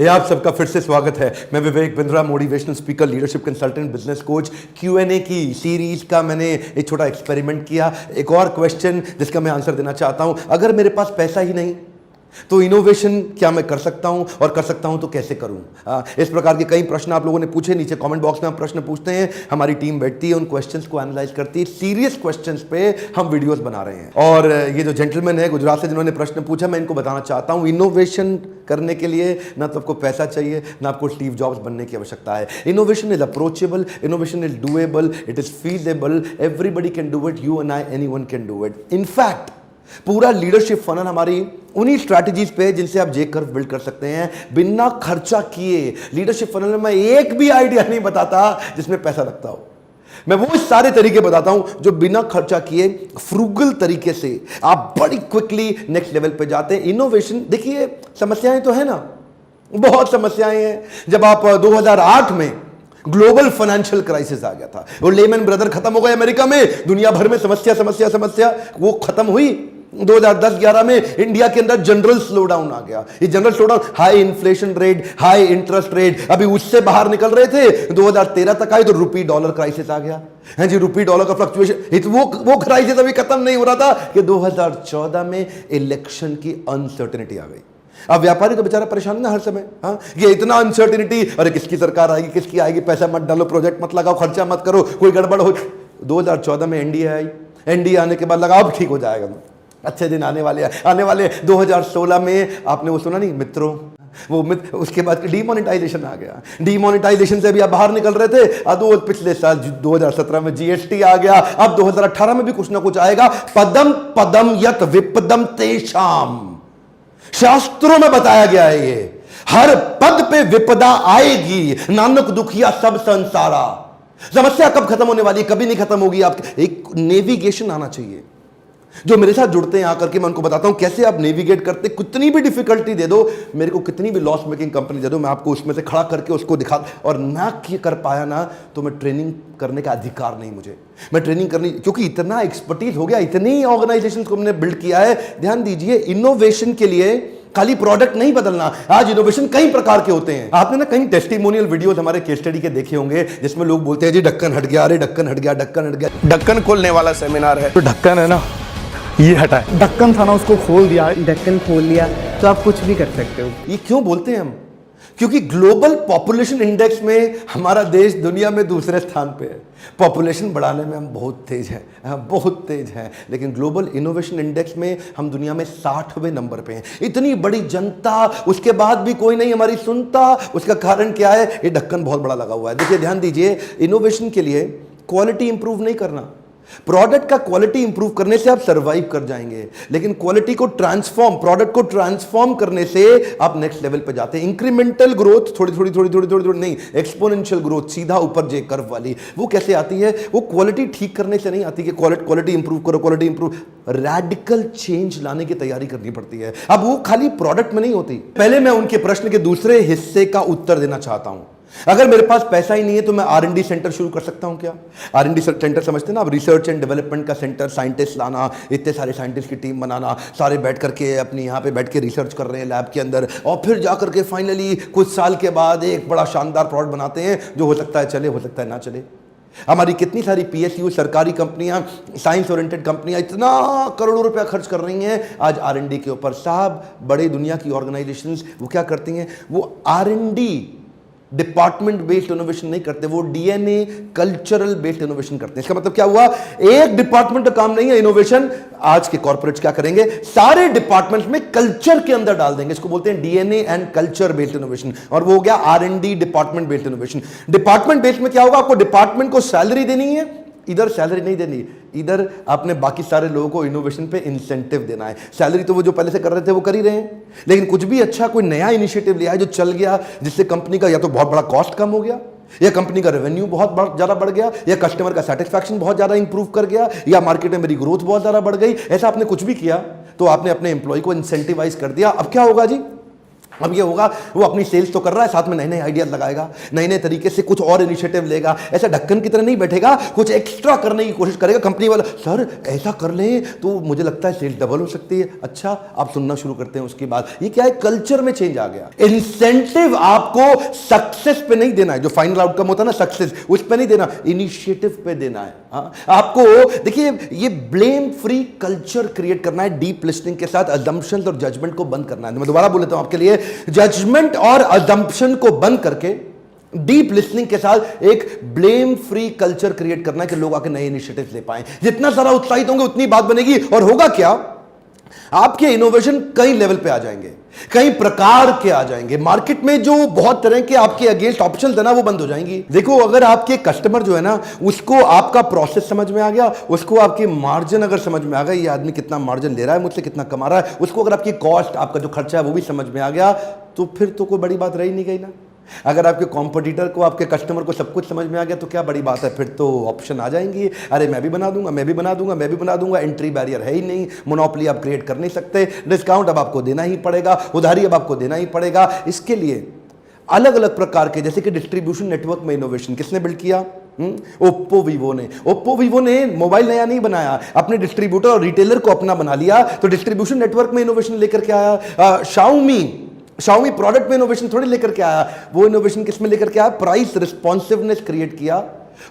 ये आप सबका फिर से स्वागत है। मैं Vivek Bindra, motivational speaker, leadership consultant, business coach. Q&A की सीरीज का मैंने एक छोटा एक्सपेरिमेंट किया। एक और क्वेश्चन जिसका मैं आंसर देना चाहता हूं, अगर मेरे पास पैसा ही नहीं तो इनोवेशन क्या मैं कर सकता हूं, और कर सकता हूं तो कैसे करूं। इस प्रकार के कई प्रश्न आप लोगों ने पूछे। नीचे कमेंट बॉक्स में आप प्रश्न पूछते हैं, हमारी टीम बैठती है, उन क्वेश्चंस को एनालाइज करती है। सीरियस क्वेश्चंस पे हम वीडियोस बना रहे हैं। और ये जो जेंटलमैन है गुजरात से जिन्होंने प्रश्न पूछा, मैं इनको बताना चाहता हूं, इनोवेशन करने के लिए ना तो आपको पैसा चाहिए, ना आपको स्टीव जॉब्स बनने की आवश्यकता है। Innovation is approachable, innovation is doable, it is feasible, everybody can do it, you and I, anyone can do it. In fact पूरा लीडरशिप फनल हमारी उन्हीं स्ट्रैटेजीज पे है जिनसे आप जे कर्व बिल्ड कर सकते हैं बिना खर्चा किए। लीडरशिप फनल में मैं एक भी आइडिया नहीं बताता जिसमें पैसा लगता हो। मैं वो सारे तरीके बताता हूं जो बिना खर्चा किए, फ्रूगल तरीके से आप बड़ी क्विकली नेक्स्ट लेवल पे जाते हैं। इनोवेशन, देखिए समस्याएं तो है ना, बहुत समस्याएं हैं। जब आप 2008 में ग्लोबल फाइनेंशियल क्राइसिस आ गया था, वो लेमन ब्रदर खत्म हो गए अमेरिका में, दुनिया भर में समस्या समस्या समस्या, वो खत्म हुई। 2010-11 में इंडिया के अंदर जनरल स्लो डाउन आ गया। ये general slow down, high inflation rate, high interest rate, अभी उससे बाहर निकल रहे थे। 2013 तक आए तो रुपी डॉलर क्राइसिस आ गया है जी, रुपी डॉलर का फ्लक्चुएशन। वो क्राइसिस अभी खत्म नहीं हो रहा था कि 2014 में इलेक्शन की अनसर्टेनिटी आ गई। अब व्यापारी तो बेचारा परेशान ना हर समय, हाँ, ये इतना अनसर्टेनिटी, अरे किसकी सरकार आएगी, किसकी आएगी, पैसा मत डालो, प्रोजेक्ट मत लगाओ, खर्चा मत करो, कोई गड़बड़ हो। 2014 में एनडीए आई, एनडीए आने के बाद लगा अब ठीक हो जाएगा, अच्छे दिन आने वाले 2016 में आपने वो सुना नहीं मित्रों, वो उसके बाद डीमोनेटाइजेशन आ गया। डीमोनेटाइजेशन से भी आप बाहर निकल रहे थे। अब पिछले साल 2017 में जीएसटी आ गया, अब 2018 में भी कुछ ना कुछ आएगा। पदम पदम यत विपदम तेषाम, शास्त्रों में बताया गया है ये, हर पद पे विपदा आएगी, नानक दुखिया सब संसारा। समस्या कब खत्म होने वाली, कभी नहीं खत्म होगी। आप एक नेविगेशन आना चाहिए। जो मेरे साथ जुड़ते हैं आकर के, मैं उनको बताता हूं कैसे आप नेविगेट करते। कितनी भी डिफिकल्टी दे दो मेरे को, कितनी भी लॉस मेकिंग कंपनी दे दो, मैं आपको उसमें से खड़ा करके उसको दिखा, और ना कर पाया ना तो मैं ट्रेनिंग करने का अधिकार नहीं मुझे, मैं ट्रेनिंग करनी, क्योंकि इतना एक्सपर्टीज हो गया, इतनी ऑर्गेनाइजेशन को हमने बिल्ड किया है। ध्यान दीजिए, इनोवेशन के लिए खाली प्रोडक्ट नहीं बदलना, आज इनोवेशन कई प्रकार के होते हैं। आपने ना कई टेस्टिमोनियल वीडियोस हमारे केस स्टडी के देखे होंगे जिसमें लोग बोलते हैं जी ढक्कन हट गया, अरे ढक्कन हट गया, ढक्कन हट गया। ढक्कन खोलने वाला सेमिनार है, तो ढक्कन है ना, ये हटाए, ढक्कन था ना, उसको खोल दिया, ढक्कन खोल लिया तो आप कुछ भी कर सकते हो। ये क्यों बोलते हैं हम? क्योंकि ग्लोबल पॉपुलेशन इंडेक्स में हमारा देश दुनिया में दूसरे स्थान पे है। पॉपुलेशन बढ़ाने में हम बहुत तेज हैं, बहुत तेज हैं, लेकिन ग्लोबल इनोवेशन इंडेक्स में हम दुनिया में 60वें नंबर पे हैं। इतनी बड़ी जनता, उसके बाद भी कोई नहीं हमारी सुनता। उसका कारण क्या है? ये ढक्कन बहुत बड़ा लगा हुआ है। देखिए ध्यान दीजिए, इनोवेशन के लिए क्वालिटी इंप्रूव नहीं करना, प्रोडक्ट का क्वालिटी इंप्रूव करने से आप सरवाइव कर जाएंगे, लेकिन क्वालिटी को ट्रांसफॉर्म, प्रोडक्ट को ट्रांसफॉर्म करने से आप नेक्स्ट लेवल पे जाते हैं। इंक्रीमेंटल ग्रोथ, थोड़ी थोड़ी थोड़ी थोड़ी थोड़ी थोड़ी नहीं, एक्सपोनेंशियल ग्रोथ, सीधा ऊपर जे कर्व वाली, वो कैसे आती है? वो क्वालिटी ठीक करने से नहीं आती कि क्वालिटी इंप्रूव करो, क्वालिटी इंप्रूव, रेडिकल चेंज लाने की तैयारी करनी पड़ती है। अब वो खाली प्रोडक्ट में नहीं होती। पहले मैं उनके प्रश्न के दूसरे हिस्से का उत्तर देना चाहता हूं। अगर मेरे पास पैसा ही नहीं है तो मैं R&D सेंटर शुरू कर सकता हूं क्या? R&D सेंटर समझते हैं ना, अब रिसर्च एंड डेवलपमेंट का सेंटर, साइंटिस्ट लाना, इतने सारे साइंटिस्ट की टीम बनाना, सारे बैठ करके अपनी यहाँ पे बैठ के रिसर्च कर रहे हैं लैब के अंदर, और फिर जाकर के फाइनली कुछ साल के बाद एक बड़ा शानदार प्रोडक्ट बनाते हैं जो हो सकता है चले, हो सकता है ना चले। हमारी कितनी सारी PSU सरकारी कंपनियां, साइंस ओरिएंटेड कंपनियां इतना करोड़ों रुपया खर्च कर रही हैं आज R&D के ऊपर। साहब, बड़े दुनिया की ऑर्गेनाइजेशंस वो क्या करती हैं? वो R&D डिपार्टमेंट बेस्ड इनोवेशन नहीं करते, वो DNA कल्चरल बेस्ड इनोवेशन करते हैं। इसका मतलब क्या हुआ? एक डिपार्टमेंट का काम नहीं है इनोवेशन। आज के कॉर्पोरेट्स क्या करेंगे? सारे डिपार्टमेंट्स में कल्चर के अंदर डाल देंगे। इसको बोलते हैं DNA and culture based innovation, और वो हो गया R&D department based innovation. Department based में क्या होगा? आपको डिपार्टमेंट को सैलरी देनी है, इधर सैलरी नहीं देनी, इधर आपने बाकी सारे लोगों को इनोवेशन पे इंसेंटिव देना है। सैलरी तो वो जो पहले से कर रहे थे वो कर ही रहे हैं, लेकिन कुछ भी अच्छा कोई नया इनिशिएटिव लिया है जो चल गया, जिससे कंपनी का या तो बहुत बड़ा कॉस्ट कम हो गया, या कंपनी का रेवेन्यू बहुत ज़्यादा बढ़ गया, या कस्टमर का सेटिस्फैक्शन बहुत ज़्यादा इंप्रूव कर गया, या मार्केट में मेरी ग्रोथ बहुत ज़्यादा बढ़ गई। ऐसा आपने कुछ भी किया तो आपने अपने एम्प्लॉय को इंसेंटिवाइज कर दिया। अब क्या होगा जी? अब ये होगा, वो अपनी सेल्स तो कर रहा है, साथ में नए नए आइडियाज लगाएगा, नए नए तरीके से कुछ और इनिशिएटिव लेगा। ऐसा ढक्कन की तरह नहीं बैठेगा, कुछ एक्स्ट्रा करने की कोशिश करेगा। कंपनी वाला सर ऐसा कर ले तो मुझे लगता है सेल्स डबल हो सकती है। अच्छा, आप सुनना शुरू करते हैं। उसके बाद ये क्या है, कल्चर में चेंज आ गया। इंसेंटिव आपको सक्सेस पे नहीं देना है, जो फाइनल आउटकम होता है ना सक्सेस, उस पे नहीं देना, इनिशिएटिव पे देना है। हाँ? आपको देखिए, ये ब्लेम फ्री कल्चर क्रिएट करना है, डीप लिसनिंग के साथ अजम्पशंस और जजमेंट को बंद करना है। मैं दोबारा बोल लेता हूं आपके लिए, जजमेंट और अजम्पशन को बंद करके डीप लिसनिंग के साथ एक ब्लेम फ्री कल्चर क्रिएट करना है कि लोग आके नए इनिशिएटिव ले पाएं। जितना सारा उत्साहित होंगे उतनी बात बनेगी, और होगा क्या, आपके इनोवेशन कई लेवल पे आ जाएंगे, कई प्रकार के आ जाएंगे। मार्केट में जो बहुत तरह के आपके अगेंस्ट ऑप्शंस है ना, वो बंद हो जाएंगी। देखो, अगर आपके कस्टमर जो है ना, उसको आपका प्रोसेस समझ में आ गया, उसको आपकी मार्जिन अगर समझ में आ गया, ये आदमी कितना मार्जिन ले रहा है मुझसे, कितना कमा रहा है, उसको अगर आपकी कॉस्ट, आपका जो खर्चा है वो भी समझ में आ गया, तो फिर तो कोई बड़ी बात रही नहीं गई ना। अगर आपके कॉम्पिटिटर को, आपके कस्टमर को सब कुछ समझ में आ गया तो क्या बड़ी बात है, फिर तो ऑप्शन आ जाएंगी। अरे मैं भी बना दूंगा, मैं भी बना दूंगा, मैं भी बना दूंगा। एंट्री बैरियर है ही नहीं, मोनोपोली आप क्रिएट कर नहीं सकते, डिस्काउंट अब आपको देना ही पड़ेगा, उधारी अब आपको देना ही पड़ेगा। इसके लिए अलग अलग प्रकार के, जैसे कि डिस्ट्रीब्यूशन नेटवर्क में इनोवेशन किसने बिल्ड किया? ओप्पो वीवो ने मोबाइल नया नहीं बनाया, अपने डिस्ट्रीब्यूटर और रिटेलर को अपना बना लिया, तो डिस्ट्रीब्यूशन नेटवर्क में इनोवेशन लेकर के आया। शाओमी प्रोडक्ट में इनोवेशन थोड़ी लेकर के आया, वो इनोवेशन किस में लेकर के आया? प्राइस रिस्पॉन्सिवनेस क्रिएट किया,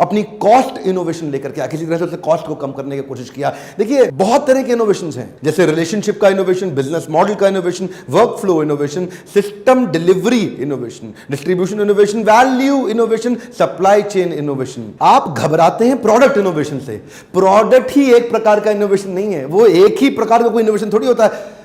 अपनी कॉस्ट इनोवेशन लेकर के आया, किसी तरह से कॉस्ट को कम करने की कोशिश किया। देखिए, बहुत तरह के इनोवेशंस हैं, जैसे रिलेशनशिप का इनोवेशन, बिजनेस मॉडल का innovation, work flow innovation, system delivery innovation, distribution innovation, value innovation, supply chain innovation. आप घबराते हैं प्रोडक्ट इनोवेशन से। प्रोडक्ट ही एक प्रकार का इनोवेशन नहीं है, वो एक ही प्रकार का कोई इनोवेशन थोड़ी होता है।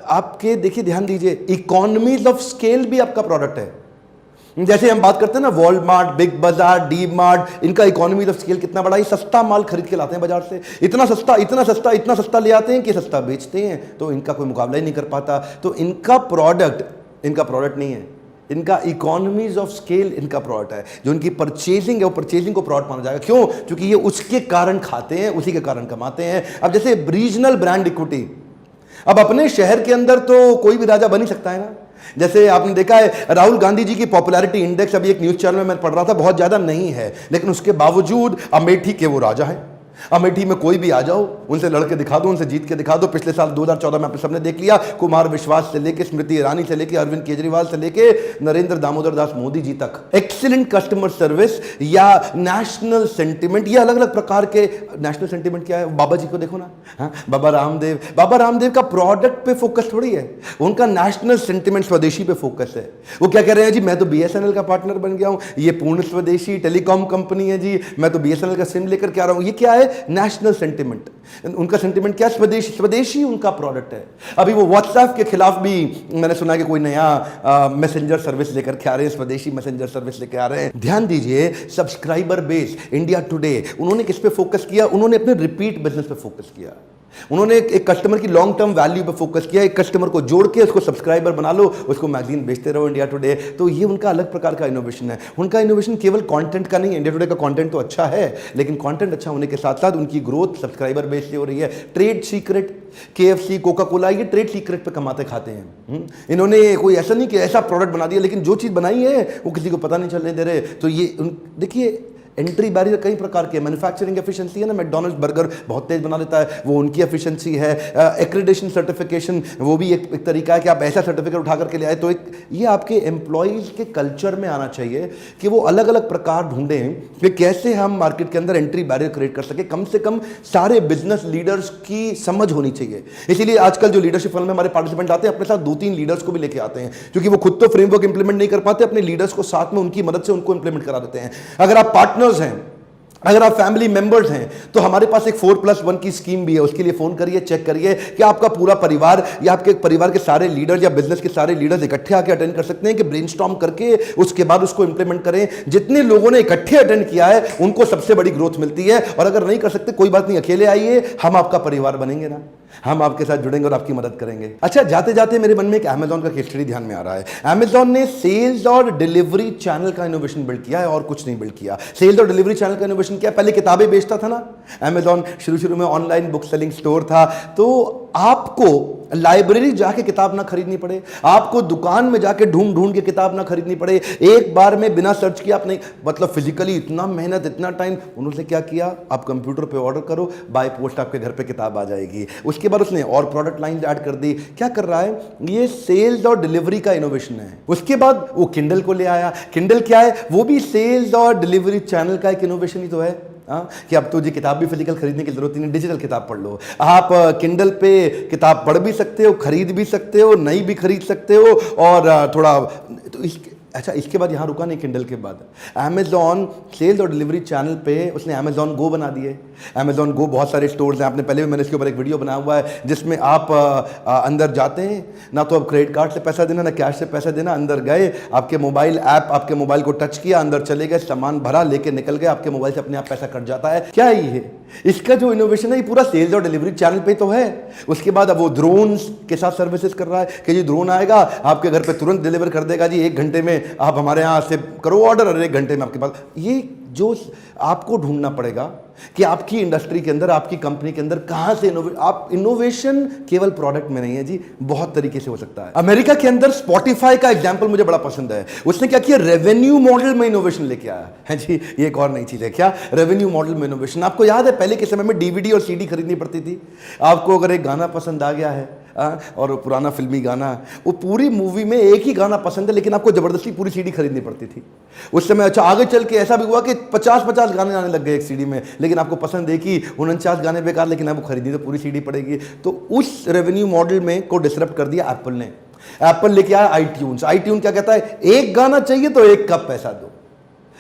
आपके देखिए, ध्यान दीजिए, इकोनॉमीज ऑफ स्केल भी आपका प्रोडक्ट है। जैसे हम बात करते हैं ना, वॉलमार्ट, बिग बाजार, डी मार्ट, इनका इकोनॉमीज ऑफ स्केल कितना बड़ा है। सस्ता माल खरीद के लाते हैं बाजार से, इतना सस्ता इतना सस्ता इतना सस्ता ले आते हैं कि सस्ता बेचते हैं, तो इनका कोई मुकाबला ही नहीं कर पाता। तो इनका प्रोडक्ट नहीं है, इनका इकोनॉमीज ऑफ स्केल इनका प्रोडक्ट है। जो इनकी परचेजिंग है, वो परचेजिंग को प्रोडक्ट माना जाएगा। क्यों? क्योंकि ये उसके कारण खाते हैं, उसी के कारण कमाते हैं। अब जैसे रीजनल ब्रांड इक्विटी, अब अपने शहर के अंदर तो कोई भी राजा बन ही सकता है ना। जैसे आपने देखा है, राहुल गांधी जी की पॉपुलैरिटी इंडेक्स अभी एक न्यूज चैनल में मैं पढ़ रहा था, बहुत ज्यादा नहीं है, लेकिन उसके बावजूद अमेठी के वो राजा हैं। अमेठी में कोई भी आ जाओ, उनसे लड़के दिखा दो, उनसे जीत के दिखा दो। पिछले साल 2014 में आपने सबने देख लिया, कुमार विश्वास से लेके स्मृति ईरानी से लेके अरविंद केजरीवाल से लेके नरेंद्र दामोदर दास मोदी जी तक। एक्सीलेंट कस्टमर सर्विस या नेशनल सेंटिमेंट, ये अलग अलग प्रकार के। नेशनल सेंटिमेंट क्या है? बाबा जी को देखो ना, हाँ, बाबा रामदेव का प्रोडक्ट पे फोकस थोड़ी है, उनका नेशनल सेंटिमेंट स्वदेशी पे फोकस है। वो क्या कह रहे हैं जी, मैं तो बीएसएनएल का पार्टनर बन गया हूं, ये पूर्ण स्वदेशी टेलीकॉम कंपनी है जी, मैं तो बीएसएनएल का सिम लेकर के आ रहा हूं। ये क्या है? National sentiment. उनका सेंटिमेंट क्या? स्वदेशी उनका प्रोडक्ट है। अभी वो व्हाट्सएप के खिलाफ भी मैंने सुना कि कोई नया मैसेंजर सर्विस लेकर के आ रहे हैं, स्वदेशी मैसेंजर सर्विस लेकर आ रहे हैं। ध्यान दीजिए, सब्सक्राइबर बेस, इंडिया टुडे, उन्होंने किस पे फोकस किया? उन्होंने अपने रिपीट बिजनेस पे फोकस किया। उन्होंने एक कस्टमर की लॉन्ग टर्म वैल्यू पे फोकस किया। एक कस्टमर को जोड़ के उसको सब्सक्राइबर बना लो, उसको मैगजीन बेचते रहो, इंडिया टुडे। तो ये उनका अलग प्रकार का इनोवेशन है। उनका इनोवेशन केवल कंटेंट का नहीं है। इंडिया टुडे का कंटेंट तो अच्छा है, लेकिन कंटेंट अच्छा होने के साथ साथ उनकी ग्रोथ सब्सक्राइबर बेस से हो रही है। Trade secret, KFC, Coca Cola, ये ट्रेड सीक्रेट पे कमाते खाते हैं। इन्होंने कोई ऐसा नहीं कि ऐसा प्रोडक्ट बना दिया, लेकिन जो चीज़ बनाई है वो किसी को पता नहीं चलने दे रहे। तो ये देखिए, एंट्री बैरियर कई प्रकार के। मैन्युफैक्चरिंग एफिशिएंसी है ना, मैकडॉनल्ड्स बर्गर बहुत तेज बना लेता है, वो उनकी एफिशिएंसी है। एक्रेडिटेशन सर्टिफिकेशन, वो भी एक तरीका है कि आप ऐसा सर्टिफिकेट उठा करके ले आए। तो ये आपके एम्प्लॉयज़ के कल्चर में आना चाहिए कि वो अलग अलग प्रकार ढूंढें कि कैसे हम मार्केट के अंदर एंट्री बैरियर क्रिएट कर सके। कम से कम सारे बिजनेस लीडर्स की समझ होनी चाहिए। इसीलिए आजकल जो लीडरशिप फॉरम में हमारे पार्टिसिपेंट आते हैं, अपने साथ 2-3 लीडर्स को भी लेके आते हैं, क्योंकि वो खुद तो फ्रेमवर्क इंप्लीमेंट नहीं कर पाते, अपने लीडर्स को साथ में उनकी मदद से उनको इंप्लीमेंट करा देते हैं। अगर आप पार्टनर्स हैं, अगर आप फैमिली मेंबर्स हैं, तो हमारे पास एक 4+1 की स्कीम भी है। उसके लिए फोन करिए, चेक करिए कि आपका पूरा परिवार या आपके परिवार के सारे लीडर या बिजनेस के सारे लीडर्स इकट्ठे आके अटेंड कर सकते हैं कि ब्रेनस्टॉर्म करके उसके बाद उसको इंप्लीमेंट करें। जितने लोगों ने इकट्ठे अटेंड किया है उनको सबसे बड़ी ग्रोथ मिलती है। और अगर नहीं कर सकते, कोई बात नहीं, अकेले आइए, हम आपका परिवार बनेंगे ना, हम आपके साथ जुड़ेंगे और आपकी मदद करेंगे। अच्छा, जाते जाते मेरे मन में एक अमेज़न का केस स्टडी ध्यान में आ रहा है। अमेज़न ने सेल्स और डिलीवरी चैनल का इनोवेशन बिल्ड किया है और कुछ नहीं बिल्ड किया। सेल्स और डिलीवरी चैनल का इनोवेशन क्या? पहले किताबें बेचता था ना अमेज़न, शुरू में ऑनलाइन बुक सेलिंग स्टोर था। तो आपको लाइब्रेरी जाके किताब ना खरीदनी पड़े, आपको दुकान में जाके ढूंढ ढूंढ के किताब ना खरीदनी पड़े, एक बार में बिना सर्च किया आपने, मतलब फिजिकली इतना मेहनत इतना टाइम, उन्होंने क्या किया, आप कंप्यूटर पे ऑर्डर करो, बाय पोस्ट आपके घर पे किताब आ जाएगी। उसके बाद उसने और प्रोडक्ट लाइन ऐड कर दी। क्या कर रहा है ये? सेल्स और डिलीवरी का इनोवेशन है। उसके बाद वो किंडल को ले आया। किंडल क्या है? वो भी सेल्स और डिलीवरी चैनल का एक इनोवेशन ही तो है। कि अब तो जी किताब भी फिजिकल खरीदने की जरूरत नहीं, डिजिटल किताब पढ़ लो। आप किंडल पे किताब पढ़ भी सकते हो, खरीद भी सकते हो, नई भी खरीद सकते हो, और थोड़ा तो अच्छा, इसके बाद यहाँ रुका नहीं। किंडल के बाद अमेजॉन सेल्स और डिलीवरी चैनल पे उसने अमेजॉन गो बना दिए। अमेजॉन गो बहुत सारे स्टोर्स हैं, आपने पहले भी मैंने इसके ऊपर एक वीडियो बनाया हुआ है, जिसमें आप अंदर जाते हैं ना, तो अब क्रेडिट कार्ड से पैसा देना ना कैश से पैसा देना, अंदर गए, आपके मोबाइल ऐप, आपके मोबाइल को टच किया, अंदर चले गए, सामान भरा, लेके निकल गए, आपके मोबाइल से अपने आप पैसा कट जाता है। क्या है ये? इसका जो इनोवेशन है ये पूरा सेल्स और डिलीवरी चैनल पे तो है। उसके बाद अब वो ड्रोन्स के साथ सर्विसेज कर रहा है कि जी ड्रोन आएगा आपके घर पे तुरंत डिलीवर कर देगा जी, 1 घंटे में आप हमारे यहाँ से करो ऑर्डर और 1 घंटे में आपके पास। ये जो आपको ढूंढना पड़ेगा कि आपकी इंडस्ट्री के अंदर, आपकी कंपनी के अंदर कहां से इनोवेशन केवल प्रोडक्ट में नहीं है जी, बहुत तरीके से हो सकता है। अमेरिका के अंदर स्पॉटिफाई का एग्जांपल मुझे बड़ा पसंद है। उसने क्या किया? रेवेन्यू मॉडल में इनोवेशन लेके आया है जी। ये एक और नई चीज है। क्या? रेवेन्यू मॉडल में इनोवेशन। आपको याद है पहले के समय में डीवीडी और सीडी खरीदनी पड़ती थी। आपको अगर एक गाना पसंद आ गया है और पुराना फिल्मी गाना, वो पूरी मूवी में एक ही गाना पसंद है, लेकिन आपको जबरदस्ती पूरी सीडी खरीदनी पड़ती थी उस समय। अच्छा, आगे चल के ऐसा भी हुआ कि 50-50 गाने आने लग गए एक सीडी में, लेकिन आपको पसंद है कि 49 गाने बेकार, लेकिन आपको खरीदनी तो पूरी सीडी पड़ेगी। तो उस रेवेन्यू मॉडल में को डिसरप्ट कर दिया एप्पल ने। एप्पल लेके आया आईट्यून्स। आईट्यून क्या कहता है? एक गाना चाहिए तो 1 कप पैसा दो,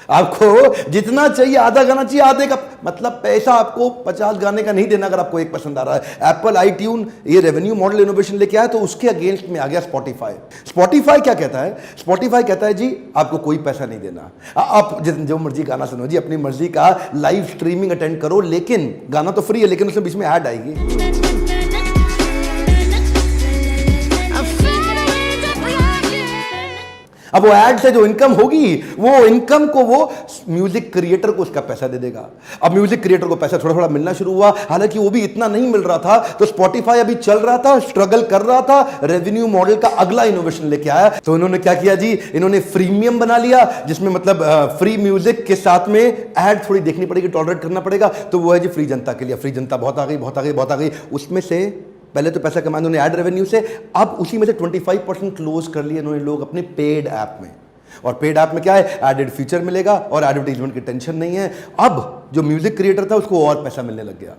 आपको जितना चाहिए आधा गाना चाहिए आधे का, मतलब पैसा आपको 50 गाने का नहीं देना अगर आपको एक पसंद आ रहा है। एप्पल आईट्यून ये रेवेन्यू मॉडल इनोवेशन लेके आया, तो उसके अगेंस्ट में आ गया स्पॉटिफाई। स्पॉटिफाई क्या कहता है? स्पॉटिफाई कहता है जी आपको कोई पैसा नहीं देना, आप जो मर्जी गाना सुनो जी, अपनी मर्जी का लाइव स्ट्रीमिंग अटेंड करो, लेकिन गाना तो फ्री है, लेकिन उसमें बीच में ऐड आएगी। अब वो ऐड से जो इनकम होगी, वो इनकम को वो म्यूजिक क्रिएटर को उसका पैसा दे देगा। अब म्यूजिक क्रिएटर को पैसा थोड़ा थोड़ा मिलना शुरू हुआ, हालांकि वो भी इतना नहीं मिल रहा था। तो स्पॉटिफाई अभी चल रहा था, स्ट्रगल कर रहा था, रेवेन्यू मॉडल का अगला इनोवेशन लेके आया। तो इन्होंने क्या किया जी? इन्होंने फ्रीमियम बना लिया, जिसमें मतलब फ्री म्यूजिक के साथ में ऐड थोड़ी देखनी पड़ेगी, टॉलरेट करना पड़ेगा। तो वो है जी फ्री जनता के लिए। फ्री जनता बहुत आ गई, बहुत आ गई, बहुत आ गई। उसमें से पहले तो पैसा कमाया उन्होंने ऐड रेवेन्यू से, अब उसी में से 25% क्लोज कर लिए उन्होंने लोग अपने पेड ऐप में। और पेड ऐप में क्या है? एडेड फीचर मिलेगा और एडवर्टाइजमेंट की टेंशन नहीं है। अब जो म्यूजिक क्रिएटर था उसको और पैसा मिलने लग गया,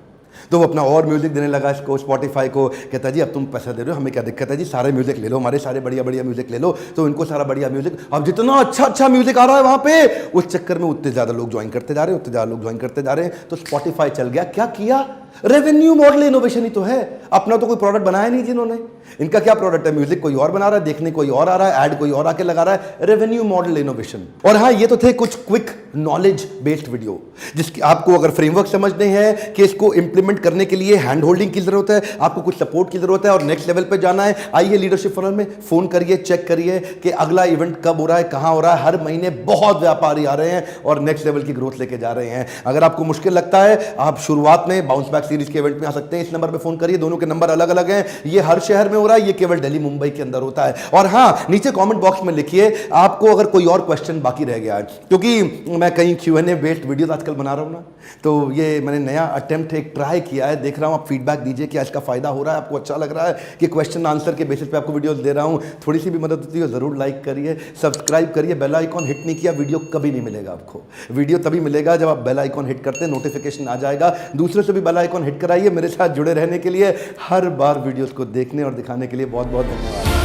तो वो अपना और म्यूजिक देने लगा इसको, स्पॉटिफाई को। कहता है जी अब तुम पैसा दे रहे हो, हमें क्या दिक्कत है जी, सारे म्यूजिक ले लो, हमारे सारे बढ़िया बढ़िया म्यूजिक ले लो। तो इनको सारा बढ़िया म्यूजिक, अब जितना अच्छा अच्छा म्यूजिक आ रहा है वहां पे, उस चक्कर में उतने ज्यादा लोग ज्वाइन करते जा रहे हैं, उतने ज्यादा लोग ज्वाइन करते जा रहे हैं। तो स्पॉटिफाई चल गया। क्या किया? रेवेन्यू मॉडल इनोवेशन ही तो है। अपना तो कोई प्रोडक्ट बनाया नहीं जिन्होंने। इनका क्या प्रोडक्ट है? म्यूजिक कोई और बना रहा है, देखने कोई और आ रहा है, ऐड कोई और आके लगा रहा है। Revenue model innovation. और हाँ, ये तो थे कुछ क्विक नॉलेज बेस्ड वीडियो, जिसकी आपको अगर फ्रेमवर्क समझने हैं कि इसको इंप्लीमेंट करने के लिए हैंड होल्डिंग की जरूरत है, आपको कुछ सपोर्ट की जरूरत है और नेक्स्ट लेवल पे जाना है, आइए लीडरशिप फनल में फोन करिए, चेक करिए कि अगला इवेंट कब हो रहा है, कहां हो रहा है। हर महीने बहुत व्यापारी आ रहे हैं और नेक्स्ट लेवल की ग्रोथ लेके जा रहे हैं। अगर आपको मुश्किल लगता है, आप शुरुआत में बाउंस बैक सीरीज के इवेंट में आ सकते हैं। इस नंबर पे फोन करिए, दोनों के नंबर अलग अलग हैं। ये हर शहर में हो रहा है, ये केवल दिल्ली मुंबई के अंदर होता है। और हाँ, नीचे कमेंट बॉक्स में लिखिए आपको अगर कोई और क्वेश्चन बाकी रह गया है, क्योंकि मैं कहीं Q&A बेस्ड वीडियोस आजकल बना रहा हूं ना, तो ये मैंने नया अटेम्प्ट एक ट्राई किया है। देख रहा हूं आप फीडबैक दीजिए कि इसका फायदा हो रहा है, आपको अच्छा लग रहा है कि क्वेश्चन आंसर के बेसिस पे आपको वीडियोस दे रहा हूं। थोड़ी सी भी मदद होती है जरूर लाइक करिए, सब्सक्राइब करिए। बेल आइकॉन हिट नहीं किया, वीडियो कभी नहीं मिलेगा आपको। वीडियो तभी मिलेगा जब आप बेल आइकॉन हिट करते हैं, नोटिफिकेशन आ जाएगा। दूसरे से भी बेल आइकॉन हिट कराइए। मेरे साथ जुड़े रहने के लिए, हर बार वीडियोस को देखने और दिखाने के लिए बहुत बहुत धन्यवाद।